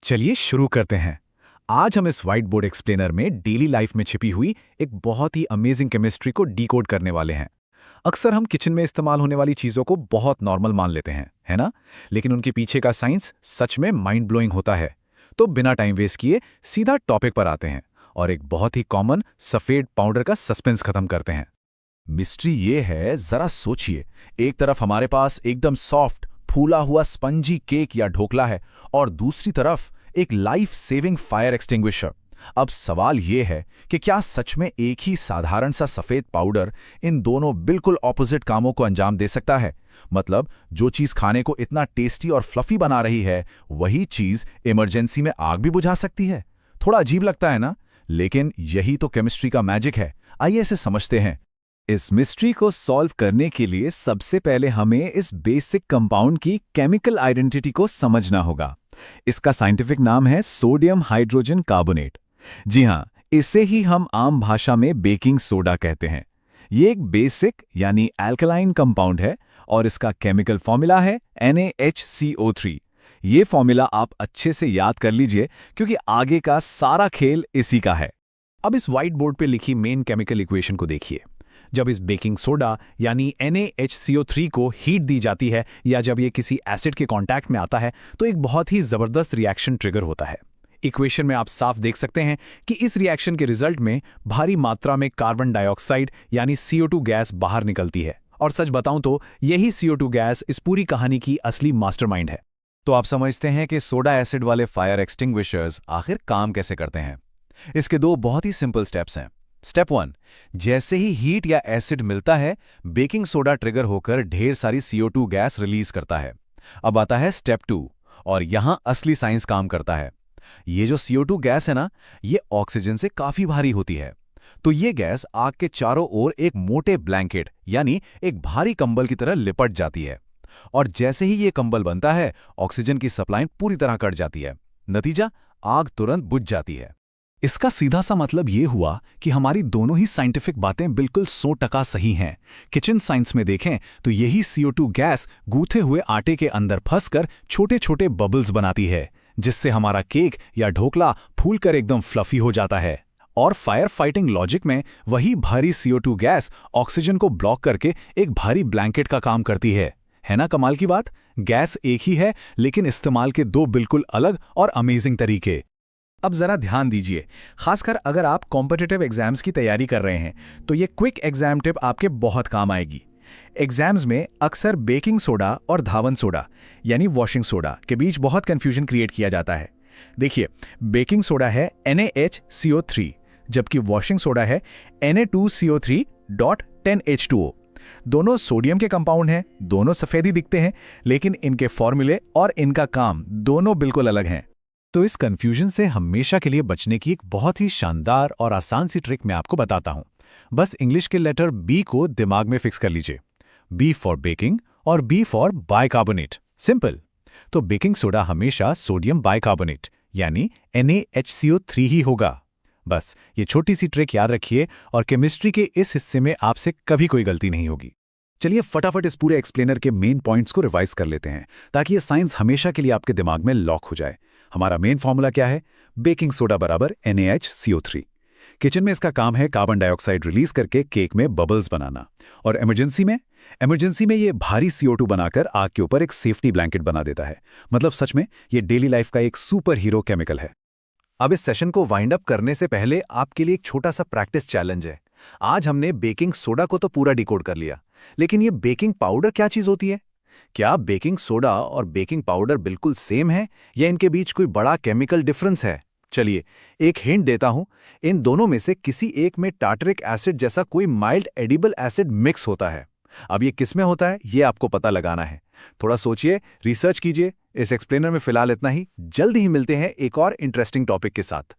चलिए शुरू करते हैं। आज हम इस व्हाइट बोर्ड एक्सप्लेनर में डेली लाइफ में छिपी हुई एक बहुत ही अमेजिंग केमिस्ट्री को डिकोड करने वाले हैं। अक्सर हम किचन में इस्तेमाल होने वाली चीज़ों को बहुत नॉर्मल मान लेते हैं, है ना? लेकिन उनके पीछे का साइंस सच में माइंड ब्लोइंग होता है। तो बिना टाइम वेस्ट किए सीधा टॉपिक पर आते हैं और एक बहुत ही कॉमन सफ़ेद पाउडर का सस्पेंस खत्म करते हैं। मिस्ट्री ये है, जरा सोचिए। एक तरफ हमारे पास एकदम सॉफ्ट फूला हुआ स्पंजी केक या ढोकला है और दूसरी तरफ एक लाइफ सेविंग फायर एक्सटिंग्विशर। अब सवाल ये है कि क्या सच में एक ही साधारण सा सफेद पाउडर इन दोनों बिल्कुल ऑपोजिट कामों को अंजाम दे सकता है? मतलब जो चीज खाने को इतना टेस्टी और फ्लफी बना रही है, वही चीज इमरजेंसी में आग भी बुझा सकती है। थोड़ा अजीब लगता है ना? लेकिन यही तो केमिस्ट्री का मैजिक है। आइए इसे समझते हैं। इस मिस्ट्री को सॉल्व करने के लिए सबसे पहले हमें इस बेसिक कंपाउंड की केमिकल आइडेंटिटी को समझना होगा। इसका साइंटिफिक नाम है सोडियम हाइड्रोजन कार्बोनेट। जी हां, इसे ही हम आम भाषा में बेकिंग सोडा कहते हैं। ये एक बेसिक यानी अल्कलाइन कंपाउंड है और इसका केमिकल फॉर्मूला है NaHCO3। ये फॉर्मूला आप अच्छे से याद कर लीजिए क्योंकि आगे का सारा खेल इसी का है। अब इस व्हाइट बोर्ड पे लिखी मेन केमिकल इक्वेशन को देखिए। जब इस बेकिंग सोडा यानी NaHCO3 को हीट दी जाती है या जब ये किसी एसिड के कांटेक्ट में आता है तो एक बहुत ही जबरदस्त रिएक्शन ट्रिगर होता है। इक्वेशन में आप साफ देख सकते हैं कि इस रिएक्शन के रिजल्ट में भारी मात्रा में कार्बन डाइऑक्साइड यानी CO2 गैस बाहर निकलती है। और सच बताऊं तो यही CO2 गैस इस पूरी कहानी की असली मास्टरमाइंड है। तो आप समझते हैं कि सोडा एसिड वाले फायर एक्सटिंग्विशर्स आखिर काम कैसे करते हैं। इसके दो बहुत ही सिंपल स्टेप्स हैं। स्टेप 1, जैसे ही हीट या एसिड मिलता है, बेकिंग सोडा ट्रिगर होकर ढेर सारी CO2 गैस रिलीज करता है। अब आता है स्टेप 2 और यहां असली साइंस काम करता है। ये जो CO2 गैस है ना, ये ऑक्सीजन से काफी भारी होती है। तो ये गैस आग के चारों ओर एक मोटे ब्लैंकेट यानी एक भारी कंबल की तरह लिपट जाती है। और जैसे ही ये कंबल बनता है, ऑक्सीजन की सप्लाई पूरी तरह कट जाती है। नतीजा, आग तुरंत बुझ जाती है। इसका सीधा सा मतलब ये हुआ कि हमारी दोनों ही साइंटिफिक बातें बिल्कुल 100% सही हैं। किचन साइंस में देखें तो यही CO2 गैस गूथे हुए आटे के अंदर फंसकर छोटे छोटे बबल्स बनाती है, जिससे हमारा केक या ढोकला फूलकर एकदम फ्लफी हो जाता है। और फायर फाइटिंग लॉजिक में वही भारी CO2 गैस ऑक्सीजन को ब्लॉक करके एक भारी ब्लैंकेट का काम करती है ना कमाल की बात? गैस एक ही है लेकिन इस्तेमाल के दो बिल्कुल अलग और अमेजिंग तरीके। अब जरा ध्यान दीजिए, खासकर अगर आप कॉम्पिटिटिव एग्जाम्स की तैयारी कर रहे हैं तो ये क्विक एग्जाम टिप आपके बहुत काम आएगी। एग्जाम्स में अक्सर बेकिंग सोडा और धावन सोडा यानी वॉशिंग सोडा के बीच बहुत कंफ्यूजन क्रिएट किया जाता है। देखिए, बेकिंग सोडा है NaHCO3 जबकि वॉशिंग सोडा है Na2CO3.10H2O। दोनों सोडियम के कंपाउंड हैं, दोनों सफेद ही दिखते हैं, लेकिन इनके फॉर्मूले और इनका काम दोनों बिल्कुल अलग हैं। तो इस कंफ्यूजन से हमेशा के लिए बचने की एक बहुत ही शानदार और आसान सी ट्रिक मैं आपको बताता हूं। बस इंग्लिश के लेटर B को दिमाग में फिक्स कर लीजिए। B फॉर बेकिंग और B फॉर बाइकार्बोनेट। सिंपल। तो बेकिंग सोडा हमेशा सोडियम बाइकार्बोनेट यानी NaHCO3 ही होगा। बस ये छोटी सी ट्रिक याद रखिए और केमिस्ट्री के इस हिस्से में आपसे कभी कोई गलती नहीं होगी। चलिए फटाफट इस पूरे एक्सप्लेनर के मेन पॉइंट्स को रिवाइज कर लेते हैं ताकि ये साइंस हमेशा के लिए आपके दिमाग में लॉक हो जाए। हमारा मेन फॉर्मूला क्या है? बेकिंग सोडा बराबर NaHCO3। किचन में इसका काम है कार्बन डाइऑक्साइड रिलीज करके केक में बबल्स बनाना। और इमरजेंसी में ये भारी CO2 बनाकर आग के ऊपर एक सेफ्टी ब्लैंकेट बना देता है। मतलब सच में ये डेली लाइफ का एक सुपर हीरो केमिकल है। अब इस सेशन को वाइंड अप करने से पहले आपके लिए एक छोटा सा प्रैक्टिस चैलेंज है। आज हमने बेकिंग सोडा को तो पूरा डिकोड कर लिया, लेकिन ये बेकिंग पाउडर क्या चीज होती है? क्या बेकिंग सोडा और बेकिंग पाउडर बिल्कुल सेम है या इनके बीच कोई बड़ा केमिकल डिफरेंस है? चलिए एक हिंट देता हूं, इन दोनों में से किसी एक में टार्टरिक एसिड जैसा कोई माइल्ड एडिबल एसिड मिक्स होता है। अब ये किस में होता है ये आपको पता लगाना है। थोड़ा सोचिए, रिसर्च कीजिए। इस एक्सप्लेनर में फिलहाल इतना ही। जल्द ही मिलते हैं एक और इंटरेस्टिंग टॉपिक के साथ।